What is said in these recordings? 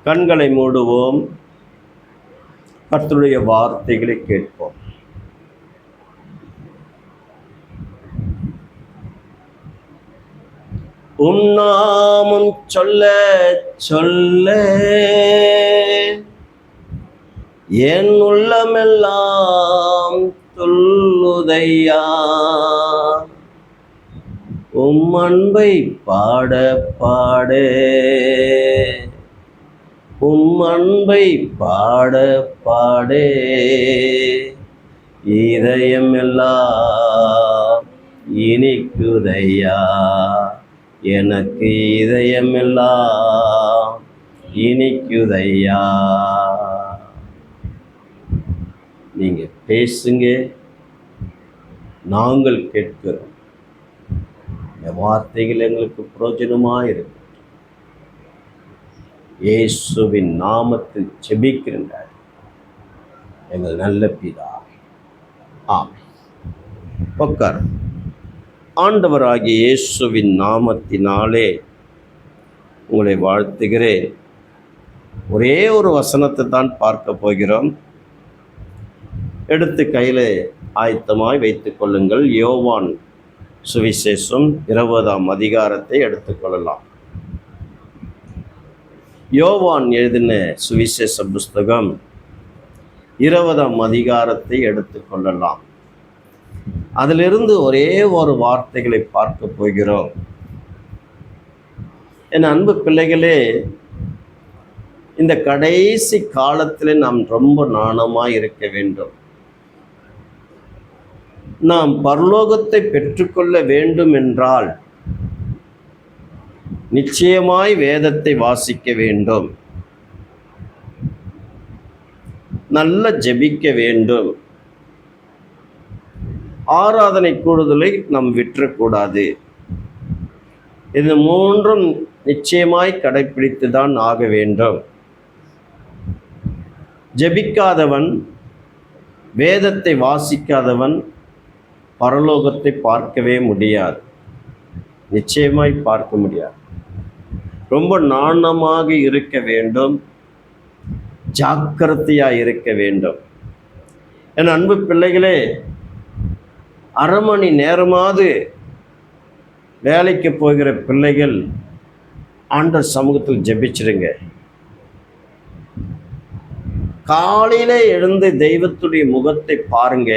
கண்களை மூடுவோம். கர்த்தருடைய வார்த்தைகளை கேட்போம். உம் நாமம் சொல்ல சொல்ல என் உள்ளமெல்லாம் துள்ளுதையா. உம் அன்பை பாட பாட உம் அன்பை பாட பாட இதயமெல்லாம் இனிக்குதையா. எனக்கு இதயமெல்லாம் இனிக்குதையா. நீங்க பேசுங்க, நாங்கள் கேட்கிறோம். இந்த வார்த்தைகள் எங்களுக்கு பிரயோஜனமாயிருக்கு. இயேசுவின் நாமத்தில் ஜெபிக்கின்றார் எங்கள் நல்ல பிதாவே. ஆமென். உட்கார். ஆண்டவராகிய இயேசுவின் நாமத்தினாலே உங்களை வாழ்த்துகிறேன். ஒரே ஒரு வசனத்தை தான் பார்க்க போகிறோம். எடுத்து கையில் ஆயத்தமாய் வைத்துக் கொள்ளுங்கள். யோவான் சுவிசேஷம் 20ஆம் அதிகாரத்தை எடுத்துக்கொள்ளலாம். யோவான் எழுதின சுவிசேஷ புஸ்தகம் 20ஆம் அதிகாரத்தை எடுத்துக்கொள்ளலாம். அதிலிருந்து ஒரே ஒரு வார்த்தைகளை பார்க்க போகிறோம். என் அன்பு பிள்ளைகளே, இந்த கடைசி காலத்தில் நாம் ரொம்ப நாணமாய் இருக்க வேண்டும். நாம் பரலோகத்தை பெற்றுக்கொள்ள வேண்டும் என்றால் நிச்சயமாய் வேதத்தை வாசிக்க வேண்டும், நல்ல ஜெபிக்க வேண்டும், ஆராதனை கூடுதலை நாம் விற்றக்கூடாது. இது மூன்றும் நிச்சயமாய் கடைப்பிடித்து தான் ஆக வேண்டும். ஜெபிக்காதவன், வேதத்தை வாசிக்காதவன் பரலோகத்தை பார்க்கவே முடியாது, நிச்சயமாய் பார்க்க முடியாது. ரொம்ப நாணமாக இருக்க வேண்டும், ஜாக்கிரதையாக இருக்க வேண்டும். என் அன்பு பிள்ளைகளே, அரை மணி நேரமாவது வேலைக்கு போகிற பிள்ளைகள் ஆண்டவர் சமூகத்தில் ஜெபிச்சிருங்க. காலையில் எழுந்து தெய்வத்துடைய முகத்தை பாருங்க,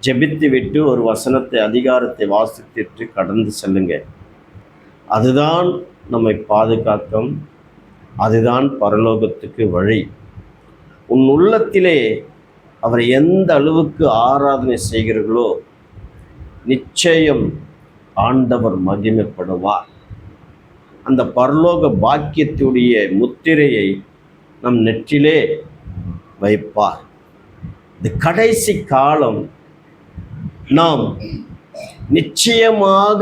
ஜெபித்து விட்டு ஒரு வசனத்தை அதிகாரத்தை வாசித்துட்டு கடந்து செல்லுங்க. அதுதான் நம்மை பாதுகாக்கும், அதுதான் பரலோகத்துக்கு வழி. உன் உள்ளத்திலே அவர் எந்த அளவுக்கு ஆராதனை செய்கிறீர்களோ நிச்சயம் ஆண்டவர் மகிமைப்படுவார். அந்த பரலோக பாக்கியத்துடைய முத்திரையை நம் நெற்றிலே வைப்பார். இந்த கடைசி காலம் நாம் நிச்சயமாக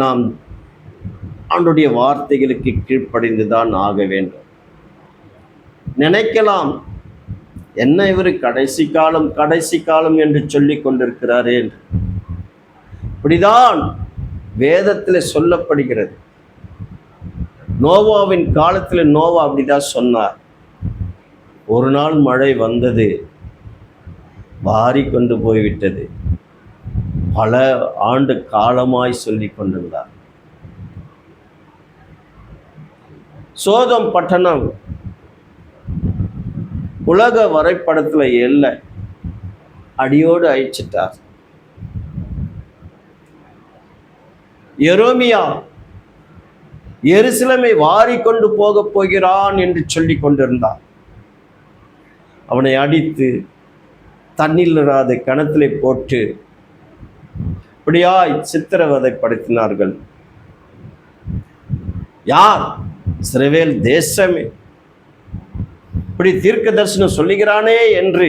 நாம் ஆண்டுடைய வார்த்தைகளுக்கு கீழ்ப்படிந்து தான் ஆக வேண்டும். நினைக்கலாம், என்ன இவர் கடைசி காலம் என்று சொல்லி கொண்டிருக்கிறாரே என்று. இப்படிதான் வேதத்தில் சொல்லப்படுகிறது. நோவாவின் காலத்தில் நோவா அப்படிதான் சொன்னார். ஒரு நாள் மழை வந்தது, வாரி கொண்டு போய்விட்டது. பல ஆண்டு காலமாய் சொல்லி கொண்டிருந்தார். சோதம் பட்டணம் உலக வரைபடத்தில் இல்லை, அடியோடு அழிச்சிட்டார். எரோமியா எருசலேமை வாரி கொண்டு போக போகிறான் என்று சொல்லி கொண்டிருந்தார். அவனை அடித்து தண்ணீர் இராத கிணத்திலே போட்டு இப்படியாய் சித்திரவதைப்படுத்தினார்கள். யார்? இஸ்ரவேல் தேசமே. இப்படி தீர்க்க தரிசனம் சொல்லுகிறானே என்று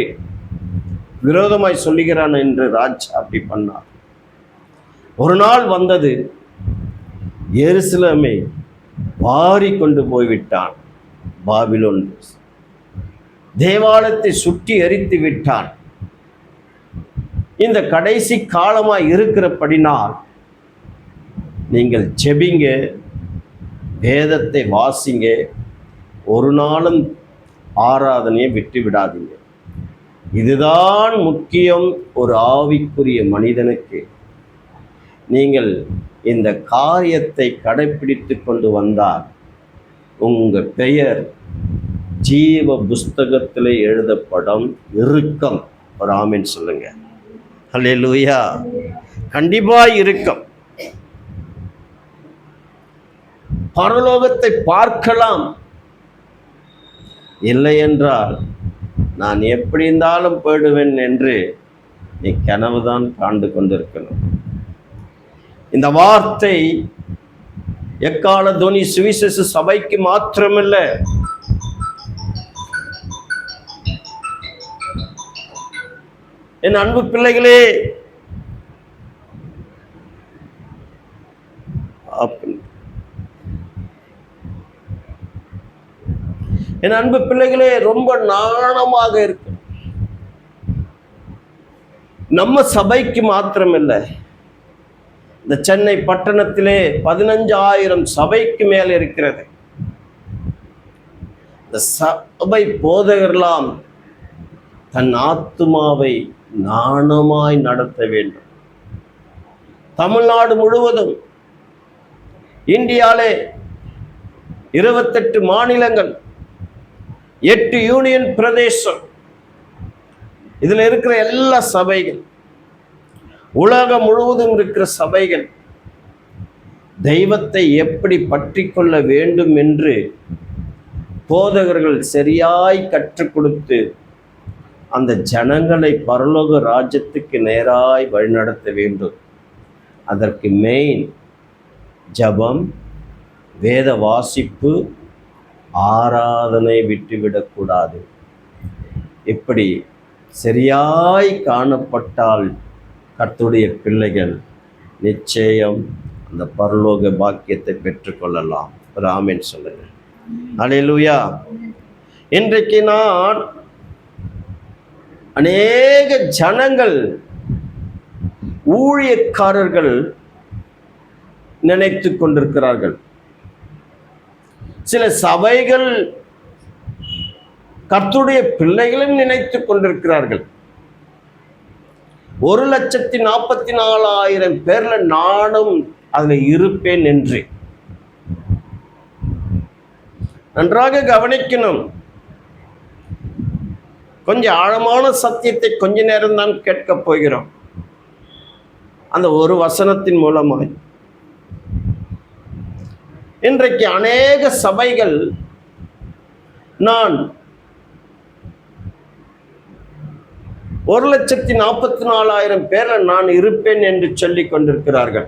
விரோதமாய் சொல்லுகிறான் என்று ராஜா அப்படி பண்ணார். ஒரு நாள் வந்தது, எருசலேமை வாரி கொண்டு போய்விட்டான் பாபிலோன். தேவாலயத்தை சுற்றி எரித்து விட்டான். இந்த கடைசி காலமாய் இருக்கிறபடினால் நீங்கள் ஜெபிங்க, வேதத்தை வாசிங்க. ஒரு நாளும் ஆராதனையை விட்டு விடாதீங்க. இதுதான் முக்கியம். ஒரு ஆவிக்குரிய மனிதனுக்கு நீங்கள் இந்த காரியத்தை கடைப்பிடித்து கொண்டு வந்தால் உங்கள் பெயர் ஜீவ புஸ்தகத்தில் எழுதப்படும். இருக்கும். ஒரு ஆமென் சொல்லுங்க. அல்லேலூயா. கண்டிப்பா இருக்கும். பரலோகத்தை பார்க்கலாம். இல்லை என்றால் நான் எப்படி இருந்தாலும் போயிடுவேன் என்று நீ கனவுதான் காண்டு கொண்டிருக்கணும். இந்த வார்த்தை எக்கால துணி சுவிசேஷ சபைக்கு மாத்திரமல்ல, என் அன்பு பிள்ளைகளே, என் அன்பு பிள்ளைகளே, ரொம்ப நாணமாக இருக்கு. நம்ம சபைக்கு மாத்திரமில்லை, இந்த சென்னை பட்டணத்திலே 15,000 சபைக்கு மேல் இருக்கிறது. இந்த சபை போதகர்களாம் தன் ஆத்துமாவை நாணமாய் நடத்த வேண்டும். தமிழ்நாடு முழுவதும், இந்தியாவிலே 28 மாநிலங்கள், 8 யூனியன் பிரதேசம், இதில் இருக்கிற எல்லா சபைகள், உலகம் முழுவதும் இருக்கிற சபைகள் தெய்வத்தை எப்படி பற்றி கொள்ள வேண்டும் என்று போதகர்கள் சரியாய் கற்றுக் கொடுத்து அந்த ஜனங்களை பரலோக ராஜ்யத்துக்கு நேராய் வழிநடத்த வேண்டும். அதற்கு மெயின் ஜபம், வேத வாசிப்பு, ஆராதனை விட்டுவிடக்கூடாது. இப்படி சரியாய் காணப்பட்டால் கர்த்தருடைய பிள்ளைகள் நிச்சயம் அந்த பரலோக பாக்கியத்தை பெற்றுக்கொள்ளலாம். ஒரு ஆமென் சொல்லுங்க. அல்லேலூயா. இன்றைக்கு நான் அநேக ஜனங்கள், ஊழியக்காரர்கள் நினைத்து கொண்டிருக்கிறார்கள். சில சபைகள் கர்த்தருடைய பிள்ளைகளும் நினைத்து கொண்டிருக்கிறார்கள். 1,44,000 பேர்ல நானும் அதுல இருப்பேன் என்று. நன்றாக கவனிக்கணும். கொஞ்சம் ஆழமான சத்தியத்தை கொஞ்ச நேரம் தான் கேட்கப் போகிறோம். அந்த ஒரு வசனத்தின் மூலமாய் இன்றைக்கு அநேக சபைகள் நான் 1,44,000 பேர்ல நான் இருப்பேன் என்று சொல்லிக் கொண்டிருக்கிறார்கள்.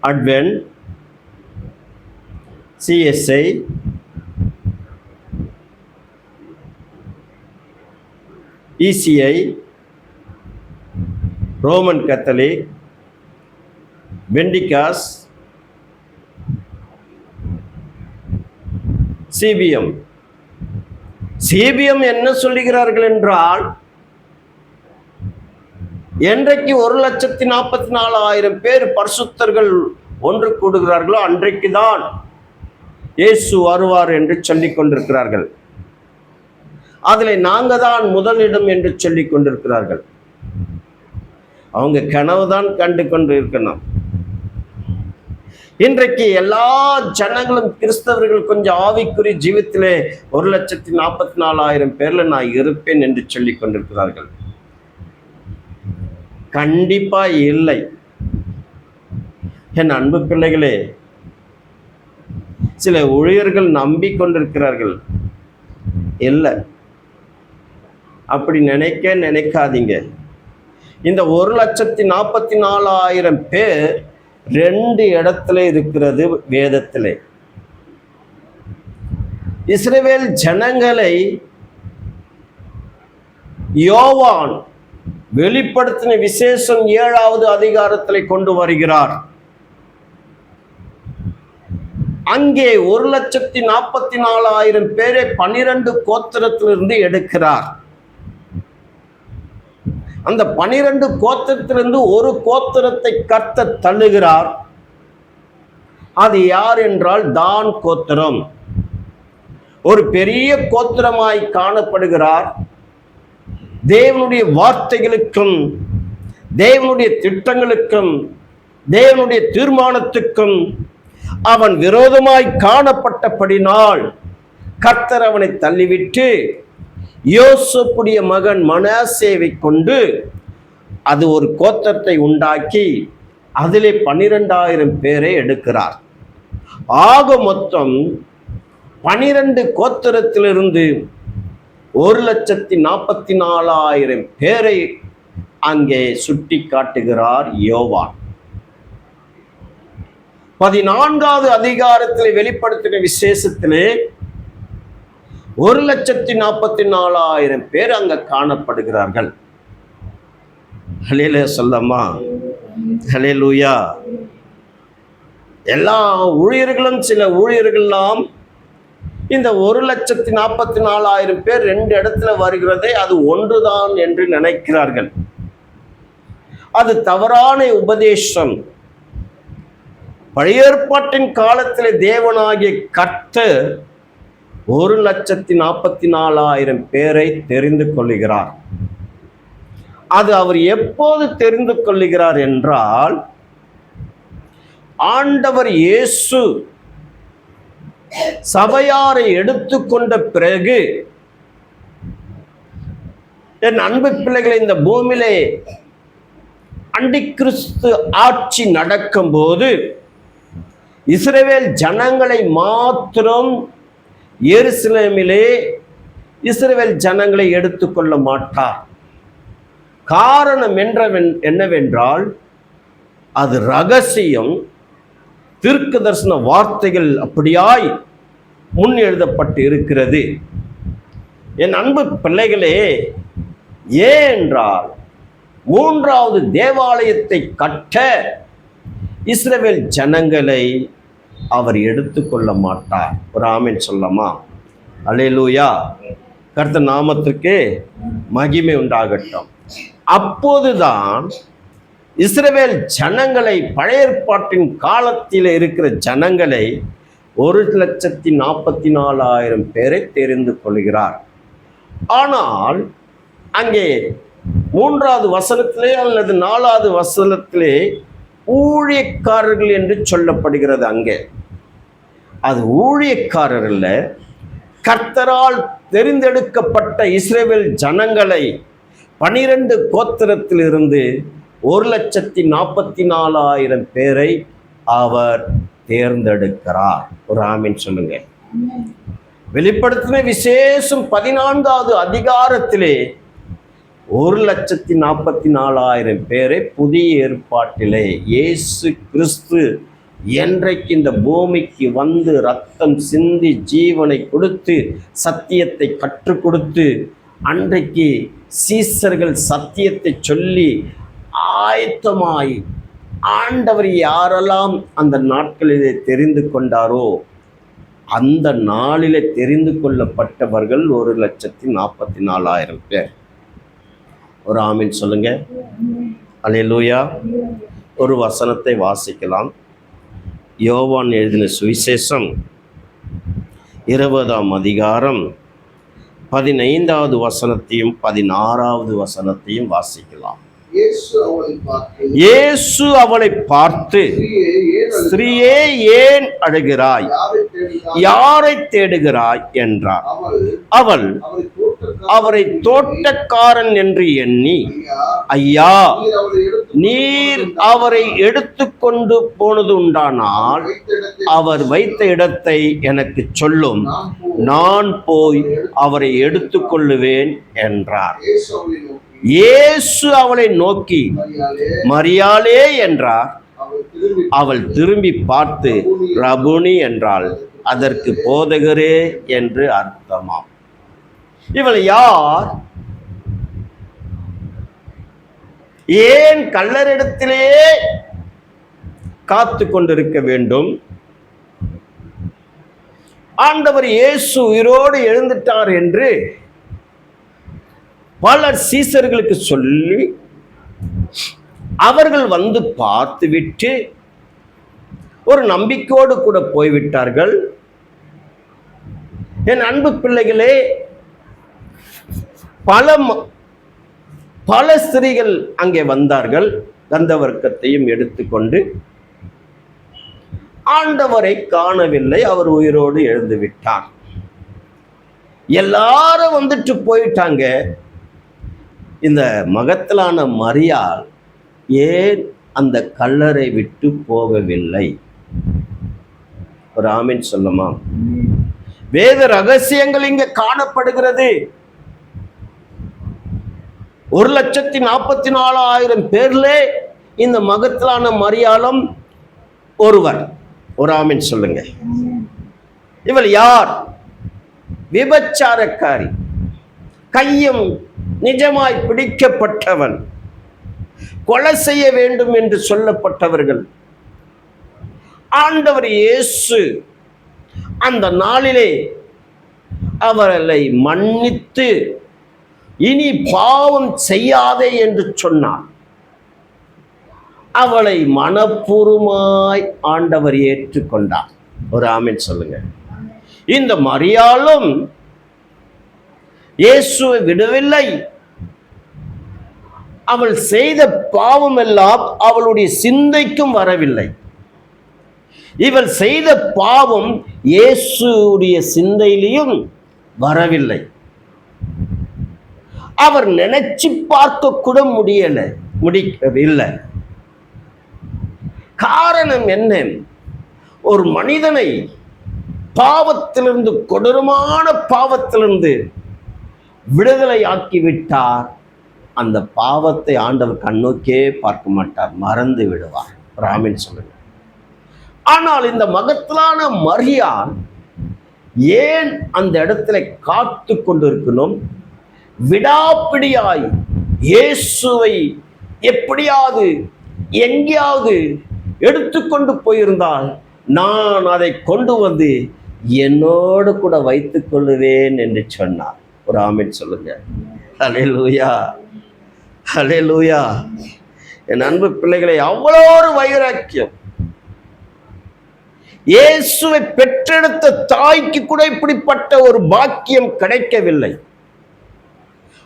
Advent, CSI, ECI, Roman Catholic, Pentecost, CBM. CBM என்ன சொல்லுகிறார்கள் என்றால், என்றைக்கு 1,44,000 பேர் பரிசுத்தர்கள் ஒன்று கூடுகிறார்களோ அன்றைக்குதான் இயேசு வருவார் என்று சொல்லிக் கொண்டிருக்கிறார்கள். அதில் நாங்க தான் முதலிடம் என்று சொல்லிக் கொண்டிருக்கிறார்கள். அவங்க கனவுதான் கண்டு கொண்டு இருக்கணும். இன்றைக்கு எல்லா ஜனங்களும், கிறிஸ்தவர்கள் கொஞ்சம் ஆவிக்குரிய ஜீவித்திலே 1,44,000 பேர்ல நான் இருப்பேன் என்று சொல்லிக் கொண்டிருக்கிறார்கள். கண்டிப்பா இல்லை. என் அன்பு பிள்ளைகளே, சில ஊழியர்கள் நம்பிக்கொண்டிருக்கிறார்கள். இல்லை, அப்படி நினைக்காதீங்க. இந்த 1,44,000 பேர் 2 இடத்துல இருக்கிறது வேதத்திலே. இஸ்ரவேல் ஜனங்களை யோவான் வெளிப்படுத்தின விசேஷம் 7வது அதிகாரத்திலே கொண்டு வருகிறார். அங்கே 1,44,000 பேரை 12 கோத்திரத்திலிருந்து எடுக்கிறார். அந்த 12 கோத்திரத்திலிருந்து ஒரு கோத்திரத்தை கர்த்தர் தள்ளுகிறார். அது யார் என்றால் தான் கோத்திரம். ஒரு பெரிய கோத்திரமாய் காணப்படுகிறார். தேவனுடைய வார்த்தைகளுக்கும் தேவனுடைய திட்டங்களுக்கும் தேவனுடைய தீர்மானத்துக்கும் அவன் விரோதமாய் காணப்பட்டபடினால் கர்த்தர் அவனை தள்ளிவிட்டு யோசேப்புடைய மகன் மனாசேவை கொண்டு அது ஒரு கோத்திரத்தை உண்டாக்கி அதிலே 12,000 பேரை எடுக்கிறார். ஆக மொத்தம் 12 கோத்திரத்திலிருந்து 1,44,000 பேரை அங்கே சுட்டி காட்டுகிறார் யோவான். 14வது அதிகாரத்தில் வெளிப்படுத்தின விசேஷத்திலே 1,44,000 பேர் அங்க காணப்படுகிறார்கள். ஹல்லேலூயா சொல்லம்மா, ஹல்லேலூயா. எல்லா ஊழியர்களும் சில ஊழியர்கள்லாம் இந்த 1,44,000 பேர் 2 இடத்துல வருகிறதை அது ஒன்றுதான் என்று நினைக்கிறார்கள். அது தவறான உபதேசம். பழைய ஏற்பாட்டின் காலத்தில் தேவனாகிய கர்த்தர் 1,44,000 பேரை தெரிந்து கொள்ளுகிறார். அது அவர் எப்போது தெரிந்து கொள்ளுகிறார் என்றால், ஆண்டவர் இயேசு சபையாரை எடுத்துக்கொண்ட பிறகு, என் அன்பு பிள்ளைகளை, இந்த பூமியிலே அண்டிக்கிறிஸ்து ஆட்சி நடக்கும் போது இஸ்ரவேல் ஜனங்களை மாத்திரம் எருசலேமிலே இஸ்ரவேல் ஜனங்களை எடுத்துக்கொள்ள மாட்டார். காரணம் என்னவென்றால், அது ரகசியம். தீர்க்க தரிசன வார்த்தைகள் அப்படியாய் முன் எழுதப்பட்டு இருக்கிறது. என் அன்பு பிள்ளைகளே, ஏனென்றால் 3வது தேவாலயத்தை கட்ட இஸ்ரவேல் ஜனங்களை அவர் எடுத்துக்கொள்ள மாட்டார். ஒரு ஆமென் சொல்லமா? அல்லேலூயா. கர்த்தர் நாமத்திற்கு மகிமை உண்டாகட்டும். அப்போதுதான் இஸ்ரவேல் ஜனங்களை, பழைய ஏற்பாட்டின் காலத்தில் இருக்கிற ஜனங்களை 1,44,000 பேரை தெரிந்து கொள்கிறார். ஆனால் அங்கே 3வது வசனத்திலே அல்லது 4வது வசனத்திலே ஊழியக்காரர்கள் என்று சொல்லப்படுகிறது. அங்கே அது ஊழியக்காரர் அல்ல, கர்த்தரால் தெரிந்தெடுக்கப்பட்ட இஸ்ரவேல் ஜனங்களை 12 கோத்திரத்திலிருந்து 1,44,000 பேரை அவர் தேர்ந்தெடுக்கிறார். ஒரு ஆமீன் சொல்லுங்க. வெளிப்படுத்தின விசேஷம் 14வது அதிகாரத்திலே 1,44,000 பேரை புதிய ஏற்பாட்டிலே இயேசு கிறிஸ்து என்றைக்கு இந்த பூமிக்கு வந்து ரத்தம் சிந்தி ஜீவனை கொடுத்து சத்தியத்தை கற்றுக் கொடுத்து, அன்றைக்கு சீசர்கள் சத்தியத்தை சொல்லி ஆயத்தமாய் ஆண்டவர் யாரெல்லாம் அந்த நாட்களிலே தெரிந்து கொண்டாரோ, அந்த நாளிலே தெரிந்து கொள்ளப்பட்டவர்கள் 1,44,000 பேர். ஒரு ஆமீன் சொல்லுங்க. அல்லேலூயா. ஒரு வசனத்தை வாசிக்கலாம். யோவான் எழுதின சுவிசேஷம் 20ஆம் அதிகாரம் 15வது வசனத்தையும் 16வது வசனத்தையும் வாசிக்கலாம். இயேசு அவளை பார்த்து, ஸ்திரீயே, ஏன் அழுகிறாய்? யாரை தேடுகிறாய் என்றார். அவள் அவரை தோட்டக்காரன் என்று எண்ணி, ஐயா, நீர் அவரை எடுத்துக்கொண்டு போனது உண்டானால் அவர் வைத்த இடத்தை எனக்கு சொல்லும், நான் போய் அவரை எடுத்துக்கொள்ளுவேன் என்றார். இயேசு அவளை நோக்கி, மரியாளே என்றார். அவள் திரும்பி பார்த்து ரபுனி என்றாள். அதற்கு போதகரே என்று அர்த்தமாம். இவள் யார்? ஏன் கல்லறிடத்திலே காத்து கொண்டிருக்க வேண்டும்? ஆண்டவர் இயேசு உயிரோடு எழுந்துட்டார் என்று பலர் சீசர்களுக்கு சொல்லி அவர்கள் வந்து பார்த்துவிட்டு ஒரு நம்பிக்கையோடு கூட போய்விட்டார்கள். என் அன்பு பிள்ளைகளே, பல ஸ்திரீகள் அங்கே வந்தார்கள். கந்தவர்க்கத்தையும் எடுத்துக்கொண்டு ஆண்டவரை காணவில்லை, அவர் உயிரோடு எழுந்து விட்டார். எல்லாரும் வந்துட்டு போயிட்டாங்க. இந்த மகத்தலான மரியாள் ஏன் அந்த கல்லறை விட்டு போகவில்லை? ஒரு ஆமீன் சொல்லுமா? வேத ரகசியங்கள் இங்க காணப்படுகிறது. 1,44,000 பேர்ல இந்த மகத்தலான மரியாளும் ஒருவர். ஒரு ஆமீன் சொல்லுங்க. இவள் யார்? விபச்சாரக்காரி, கையும் நிஜமாய் பிடிக்கப்பட்டவன், கொலை செய்ய வேண்டும் என்று சொல்லப்பட்டவர்கள். ஆண்டவர் இயேசு அந்த நாளிலே அவர்களை மன்னித்து இனி பாவம் செய்யாதே என்று சொன்னார். அவளை மனப்பூர்வமாய் ஆண்டவர் ஏற்றுக்கொண்டார். ஒரு ஆமீன் சொல்லுங்க. இந்த மரியாளும் இயேசுவை விடவில்லை. அவள் செய்த பாவம் எல்லாம் அவளுடைய சிந்தைக்கும் வரவில்லை. இவள் செய்த பாவம் இயேசுடைய சிந்தையிலும் வரவில்லை. அவர் நினைச்சு பார்க்க கூட முடியவில்லை. காரணம் என்ன? ஒரு மனிதனை பாவத்திலிருந்து, கொடூரமான பாவத்திலிருந்து விடுதலை ஆக்கிவிட்டார். அந்த பாவத்தை ஆண்டவர் கண்ணோக்கே பார்க்க மாட்டார், மறந்து விடுவார். ஆமென் சொல்லுங்க. ஆனால் இந்த மகத்தலான மரியாள் ஏன் அந்த இடத்துல காத்து கொண்டிருக்கணும்? விடாப்பிடியாய் இயேசுவை எப்படியாவது எங்கேயாவது எடுத்துக்கொண்டு போயிருந்தால் நான் அதை கொண்டு வந்து என்னோடு கூட வைத்துக் கொள்ளுவேன் என்று சொன்னார். ஒரு ஆமென் சொல்லுங்க. ஹல்லேலூயா, ஹல்லேலூயா. என் அன்பு பிள்ளைகளை, அவ்வளோ ஒரு வைராக்கியம். இயேசுவை பெற்றெடுத்த தாய்க்கு கூட இப்படிப்பட்ட ஒரு பாக்கியம் கிடைக்கவில்லை.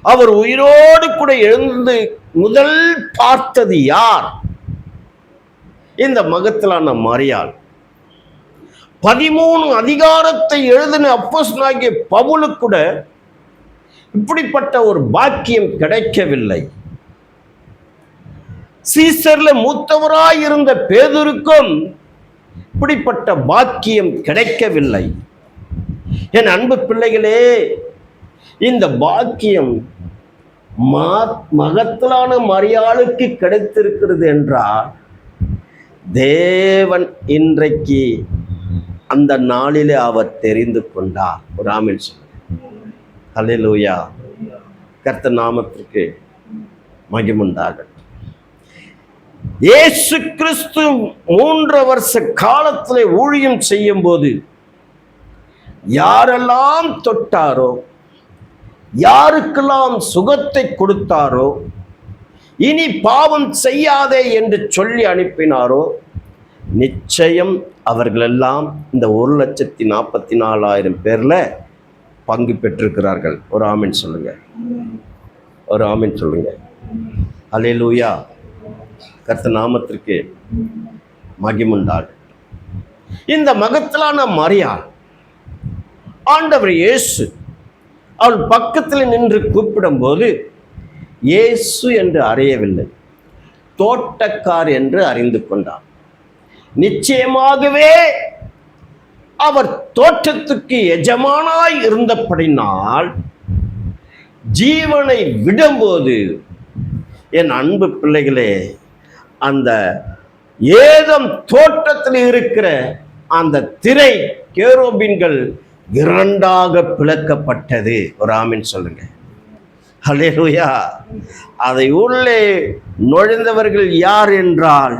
அவர் உயிரோடு கூட எழுந்து முதல் பார்த்தது யார்? இந்த மகத்தலான மரியாள். 13 அதிகாரத்தை எழுதின அப்போஸ்தலனாகிய பவுலுக்கு கூட இப்படிப்பட்ட ஒரு பாக்கியம் கிடைக்கவில்லை. சீசர்ல மூத்தவராய் இருந்த பேதுருக்கும் இப்படிப்பட்ட பாக்கியம் கிடைக்கவில்லை. என் அன்பு பிள்ளைகளே, இந்த பாக்கியம் மகத்தலான மரியாளுக்கு கிடைத்திருக்கிறது என்றால் தேவன் இன்றைக்கு அந்த நாளிலே அவர் தெரிந்து கொண்டார். ஒரு ஆமென் சொல்லுங்க. ஹல்லேலூயா. கர்த்தர் நாமத்திற்கு மகிமை உண்டாகட்டும். இயேசு கிறிஸ்து 3 வருஷ காலத்திலே ஊழியம் செய்யும் போது யாரெல்லாம் தொட்டாரோ, யாருக்கெல்லாம் சுகத்தை கொடுத்தாரோ, இனி பாவம் செய்யாதே என்று சொல்லி அனுப்பினாரோ, நிச்சயம் அவர்களெல்லாம் இந்த 1,44,000 பேர்ல பங்கு பெற்றிருக்கிறார்கள். ஒரு ஆமென் சொல்லுங்க. ஒரு ஆமென் சொல்லுங்க. ஹல்லேலூயா. கர்த்தர் நாமத்திற்கு மகிமை உண்டாகட்டும். இந்த மகத்தலான மரியாள் ஆண்டவர் இயேசு அவள் பக்கத்தில் நின்று கூப்பிடும் போது இயேசு என்று அறியவில்லை, தோட்டக்கார் என்று அறிந்து கொண்டார். நிச்சயமாகவே அவர் தோட்டத்துக்கு எஜமானாய் இருந்தபடினால் ஜீவனை விடும்போது, என் அன்பு பிள்ளைகளே, அந்த ஏதம் தோட்டத்தில் இருக்கிற அந்த திரை கேருபீன்கள் 2ஆக பிளக்கப்பட்டது. ஒரு ஆமென் சொல்லுங்க. ஹல்லேலூயா. அதை உள்ளே நுழைந்தவர்கள் யார் என்றால்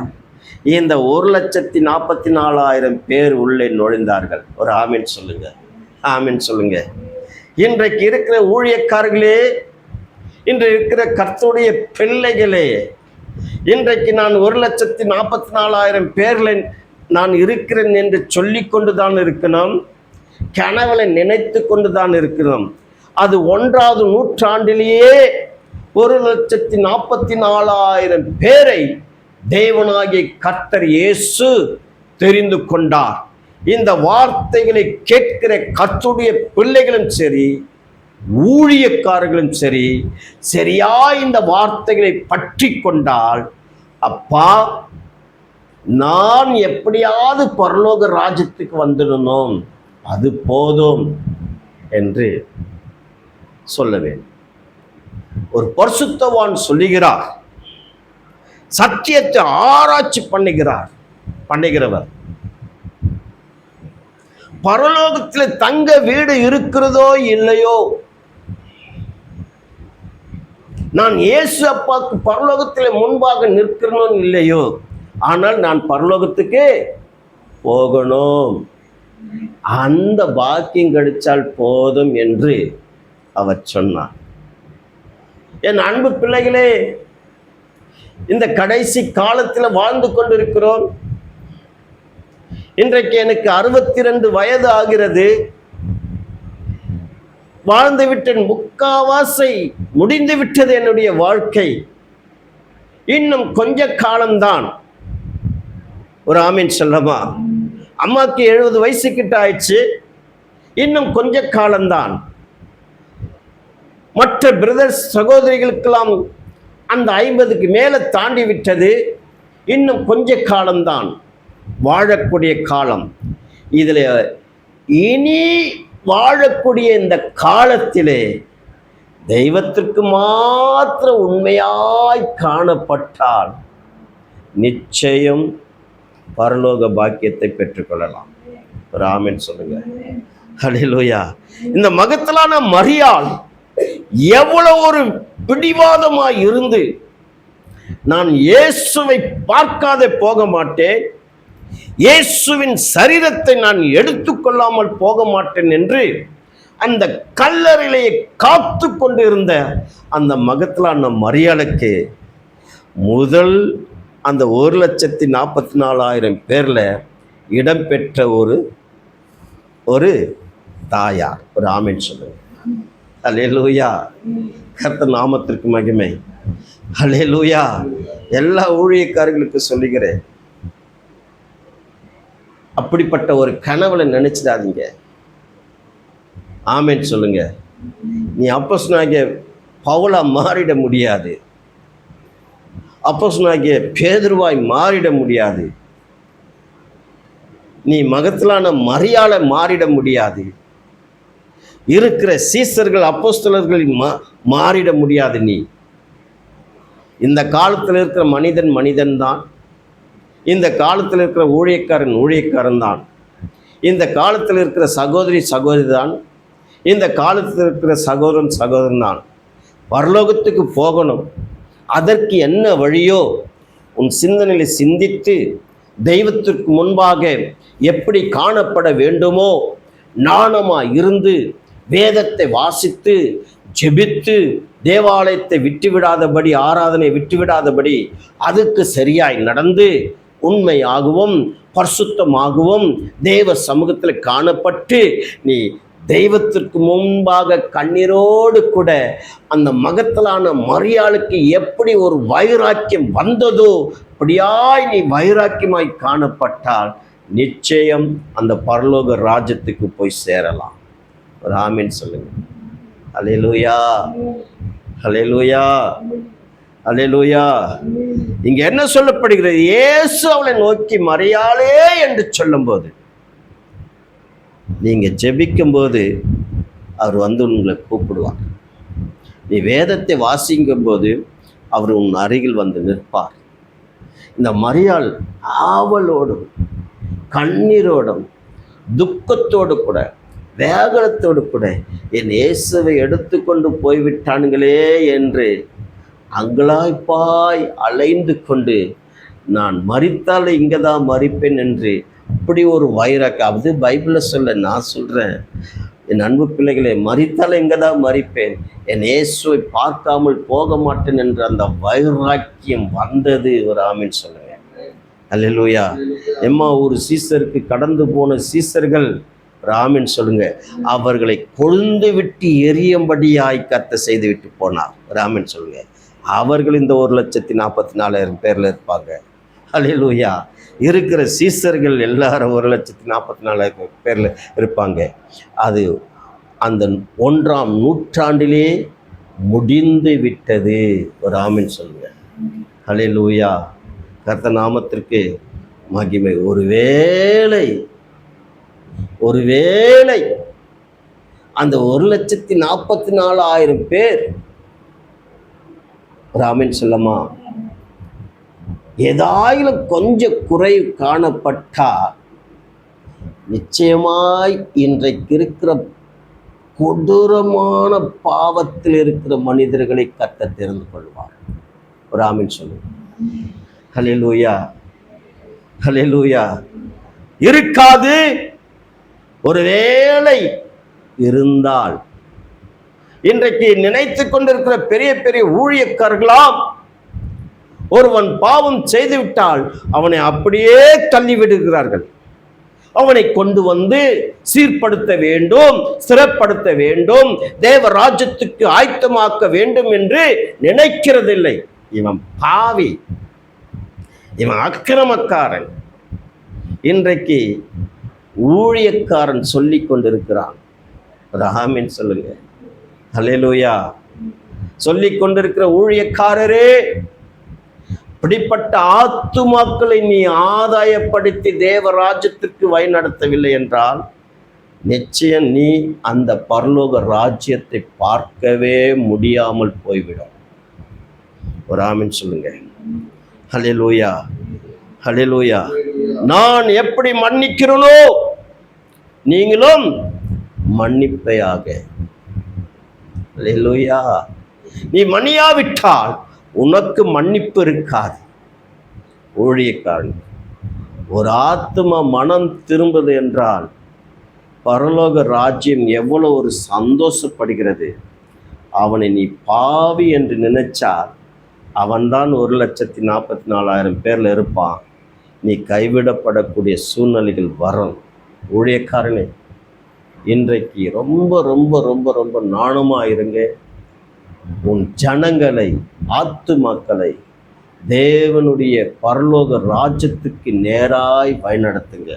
இந்த 1,44,000 பேர் உள்ளே நுழைந்தார்கள். ஒரு ஆமென் சொல்லுங்க. ஆமென் சொல்லுங்க. இன்றைக்கு இருக்கிற ஊழியக்காரர்களே, இன்று இருக்கிற கர்த்தருடைய பிள்ளைகளே, இன்றைக்கு நான் 1,44,000 பேர்ல நான் இருக்கிறேன் என்று சொல்லி கொண்டு தான் இருக்கிறோம். கனவுல நினைத்து கொண்டு தான் இருக்கிறோம். அது 1வது நூற்றாண்டிலேயே 1,44,000 பேரை தேவனாகிய கர்த்தர் இயேசு தெரிந்து கொண்டார். இந்த வார்த்தைகளை கேட்கிற கர்த்தருடைய பிள்ளைகளும் சரி, ஊழியக்காரர்களும் சரி, சரியா இந்த வார்த்தைகளை பற்றி கொண்டால், அப்பா நான் எப்படியாவது பரலோக ராஜ்யத்துக்கு வந்துடணும், அது போதும் என்று சொல்ல வேண்டும். ஒரு பரிசுத்தவான் சொல்லுகிறார், சத்தியத்தை ஆராய்ச்சி பண்ணுகிறவர் பரலோகத்தில் தங்க வீடு இருக்கிறதோ இல்லையோ, நான் இயேசு அப்பாவுக்கு பரலோகத்தில் முன்பாக நிற்கிறோம் இல்லையோ, ஆனால் நான் பரலோகத்துக்கு போகணும், அந்த பாக்கியம் கிடைச்சால் போதும் என்று அவர் சொன்னார். என் அன்பு பிள்ளைகளே, இந்த கடைசி காலத்தில் வாழ்ந்து கொண்டிருக்கிறோம். இன்றைக்கு எனக்கு 62 வயது ஆகிறது. வாழ்ந்து விட்டேன், முக்காவாசி முடிந்து விட்டது என்னுடைய வாழ்க்கை. இன்னும் கொஞ்ச காலம்தான். ஒரு ஆமீன் சொல்லமா? அம்மாக்கு 70 வயசு கிட்ட ஆயிடுச்சு. இன்னும் கொஞ்ச காலம்தான். மற்ற பிரதர்ஸ் சகோதரிகளுக்கெல்லாம் அந்த 50க்கு மேலே தாண்டி விட்டது. இன்னும் கொஞ்ச காலம்தான் வாழக்கூடிய காலம். இதில் இனி வாழக்கூடிய இந்த காலத்திலே தெய்வத்திற்கு மாத்திரம் உண்மையாய் காணப்பட்டால் நிச்சயம் பரலோக பாக்கியத்தை பெற்றுக்கொள்ளலாம். ஒரு ஆமென் சொல்லுங்க. ஹல்லேலூயா. இந்த மகத்தலான மரியாள் எவ்வளவு ஒரு பிடிவாதமாய் இருந்து, நான் இயேசுவை பார்க்காத போக மாட்டேன், இயேசுவின் சரீரத்தை நான் எடுத்துக்கொள்ளாமல் போக மாட்டேன் என்று அந்த கல்லறையிலேயே காத்து கொண்டிருந்த அந்த மகத்தலான மரியாளுக்கு முதல் அந்த 1,44,000 பேர்ல இடம்பெற்ற ஒரு தாயார். ஒரு ஆமென் சொல்லுங்க. ஹல்லேலூயா. கர்த்தர் நாமத்திற்கு மகிமை. ஹல்லேலூயா. எல்லா ஊழியக்காரர்களுக்கு சொல்லுகிறேன், அப்படிப்பட்ட ஒரு கனவுல நினைச்சிடாதீங்க. ஆமென் சொல்லுங்க. நீ அப்போஸ்தலனாகிய பவுலா மாறிட முடியாது, அப்போஸ்தலனாகிய பேதுருவாய் மாறிட முடியாது, நீ மகத்தலான மரியாளை மாறிட முடியாது, இருக்கிற சீசர்கள் அப்போஸ்தலர்கள் மாறிட முடியாது. நீ இந்த காலத்தில் இருக்கிற மனிதன் தான், இந்த காலத்தில் இருக்கிற ஊழியக்காரன் தான், இந்த காலத்தில் இருக்கிற சகோதரி தான், இந்த காலத்தில் இருக்கிற சகோதரன் தான். பரலோகத்துக்கு போகணும். அதற்கு என்ன வழியோ உன் சிந்தனையில் சிந்தித்து தெய்வத்திற்கு முன்பாக எப்படி காணப்பட வேண்டுமோ நாணமாய் இருந்து வேதத்தை வாசித்து ஜெபித்து தேவாலயத்தை விட்டுவிடாதபடி, ஆராதனை விட்டுவிடாதபடி அதுக்கு சரியாய் நடந்து உண்மையாகவும் பரிசுத்தமாகவும் தேவ சமூகத்தில் காணப்பட்டு நீ தெய்வத்திற்கு முன்பாக கண்ணீரோடு கூட அந்த மகத்தலான மரியாளுக்கு எப்படி ஒரு வைராக்கியம் வந்ததோ அப்படியாய் நீ வைராக்கியமாய் காணப்பட்டால் நிச்சயம் அந்த பரலோக ராஜ்யத்துக்கு போய் சேரலாம். ஒரு ஆமீன் சொல்லுங்க. ஹல்லேலூயா, ஹல்லேலூயா, ஹல்லேலூயா. இங்க என்ன சொல்லப்படுகிறது? இயேசு அவளை நோக்கி மரியாளே என்று சொல்லும்போது, நீங்க ஜெபிக்கும் போது அவர் வந்து உங்களை கூப்பிடுவார். நீ வேதத்தை வாசிக்கும் போது அவர் உன் அருகில் வந்து நிற்பார். இந்த மரியாள் ஆவலோடும் கண்ணீரோடும் துக்கத்தோடு கூட வேகத்தோடு கூட என் இயேசுவை எடுத்துக்கொண்டு போய்விட்டானுங்களே என்று அங்கலாய்ப்பாய் அலைந்து கொண்டு நான் மரித்தால் இங்கே தான் மரிப்பேன் என்று அப்படி ஒரு வைராக்கியம். அது பைபிளில் சொல்ல, நான் சொல்கிறேன். என் அன்பு பிள்ளைகளை, மரித்தால் எங்கே தான் மரிப்பேன், என் இயேசுவை பார்க்காமல் போக மாட்டேன் என்ற அந்த வைராக்கியம் வந்தது. ஒரு ஆமீன் சொல்லுங்க. அல்லேலூயா. ஒரு சீசருக்கு கடந்து போன சீசர்கள், ஒரு ஆமீன் சொல்லுங்க, அவர்களை கொழுந்து விட்டு எரியும்படியாய் கர்த்தர் செய்து விட்டு போனார். ஒரு ஆமீன் சொல்லுங்க. அவர்கள் இந்த 1,44,000 பேரில் இருப்பாங்க. அல்லேலூயா. இருக்கிற சீசர்கள் எல்லாரும் 1,44,000 பேரில் இருப்பாங்க. அது அந்த 1ஆம் நூற்றாண்டிலே முடிந்து விட்டது. ஒரு ஆமீன் சொல்லுங்க. அல்லேலூயா. கர்த்தர் நாமத்திற்கு மகிமை. ஒருவேளை அந்த 1,44,000 பேர், ஒரு ஆமீன் சொல்லமா, ஏதாயிலும் கொஞ்சம் குறை காணப்பட்டா நிச்சயமாய் இன்றைக்கு இருக்கிற கொடூரமான பாவத்தில் இருக்கிற மனிதர்களை கர்த்தர் தெரிந்து கொள்வார். ஒரு ஆமீன் சொல்லுங்க. ஹல்லேலூயா. ஹல்லேலூயா. இருக்காது. ஒருவேளை இருந்தால் இன்றைக்கு நினைத்து கொண்டிருக்கிற பெரிய பெரிய ஊழியக்காரர்களாம், ஒருவன் பாவம் செய்துவிட்டால் அவனை அப்படியே தள்ளிவிடுகிறார்கள். அவனை கொண்டு வந்து சீர்படுத்த வேண்டும், சிறப்படுத்த வேண்டும், தேவ ராஜ்யத்துக்கு ஆயத்தமாக்க வேண்டும் என்று நினைக்கிறதில்லை. இவன் பாவி, இவன் அக்கிரமக்காரன். இன்றைக்கு ஊழியக்காரன் சொல்லி கொண்டிருக்கிறான். ஒரு ஆமீன் சொல்லுங்க. ஹல்லேலூயா. சொல்லி கொண்டிருக்கிற ஊழியக்காரரே, இப்படிப்பட்ட ஆத்துமாக்களை நீ ஆதாயப்படுத்தி தேவராஜ்யத்திற்கு வழிநடத்தவில்லை என்றால் நிச்சயம் நீ அந்த பரலோக ராஜ்யத்தை பார்க்கவே முடியாமல் போய்விடும். ஒரு ஆமீன் சொல்லுங்க. ஹல்லேலூயா. ஹல்லேலூயா. நான் எப்படி மன்னிக்கிறனோ நீங்களும் மன்னிப்பையாக. ஹல்லேலூயா. நீ மன்னியாவிட்டால் உனக்கு மன்னிப்பு இருக்காது. ஊழியக்காரன், ஒரு ஆத்மா மனம் திரும்புது என்றால் பரலோக ராஜ்யம் எவ்வளவு ஒரு சந்தோஷப்படுகிறது. அவனை நீ பாவி என்று நினைச்சால் அவன்தான் 1,44,000 பேரில் இருப்பான். நீ கைவிடப்படக்கூடிய சூழ்நிலைகள் வரும். ஊழியக்காரனே, இன்றைக்கு ரொம்ப ரொம்ப ரொம்ப ரொம்ப நாணமாக இருங்க. உன் ஜனங்களை, ஆத்துமாக்களை தேவனுடைய பரலோக ராஜ்யத்துக்கு நேராய் வழிநடத்துங்க.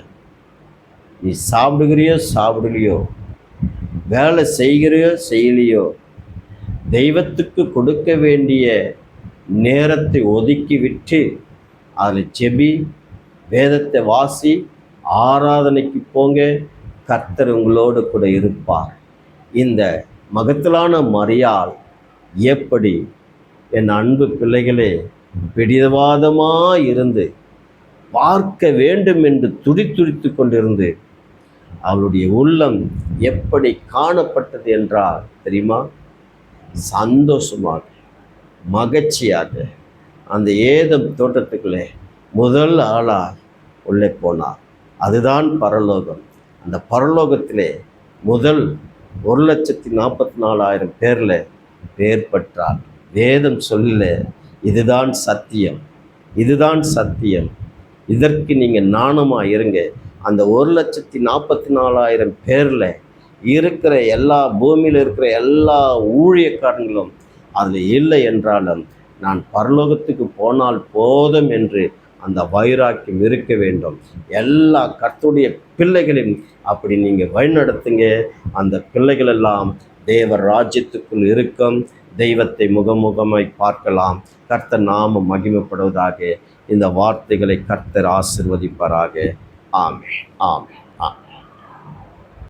நீ சாப்பிடுகிறியோ, வேலை செய்யலையோ, தெய்வத்துக்கு கொடுக்க வேண்டிய நேரத்தை ஒதுக்கிவிட்டு அதில் செபி, வேதத்தை வாசி, ஆராதனைக்கு போங்க. கர்த்தர் உங்களோடு கூட இருப்பார். இந்த மகத்திலான மரியாள் எப்படி என் அன்பு பிள்ளைகளே பிடிவாதமாக இருந்து பார்க்க வேண்டும் என்று துடித்து கொண்டிருந்து அவளுடைய உள்ளம் எப்படி காணப்பட்டது என்றால் தெரியுமா? சந்தோஷமாக, மகிழ்ச்சியாக அந்த ஏதம் தோட்டத்துக்குள்ளே முதல் ஆளாக உள்ளே போனார். அதுதான் பரலோகம். அந்த பரலோகத்திலே முதல் 1,44,000 பேரில் பேர் பெற்றார். வேதம் சொல்ல, இதுதான் சத்தியம், இதுதான் சத்தியம், இதற்கு நீங்கள் நாணமாக இருங்க. அந்த 1,44,000 பேரில் இருக்கிற எல்லா பூமியில் இருக்கிற எல்லா ஊழியக்காரங்களும் அதில் இல்லை என்றாலும் நான் பரலோகத்துக்கு போனால் போதும் என்று அந்த வைராக்கியம் இருக்க வேண்டும். எல்லா கர்த்தருடைய பிள்ளைகளையும் அப்படி நீங்கள் வழிநடத்துங்க. அந்த பிள்ளைகளெல்லாம் தேவ ராஜ்யத்துக்குள் இருக்கும். தெய்வத்தை முகமுகமாய் பார்க்கலாம். கர்த்தர் நாமம் மகிமைப்படுவதாக. இந்த வார்த்தைகளை கர்த்தர் ஆசீர்வதிப்பாராக. ஆமென். ஆமென்.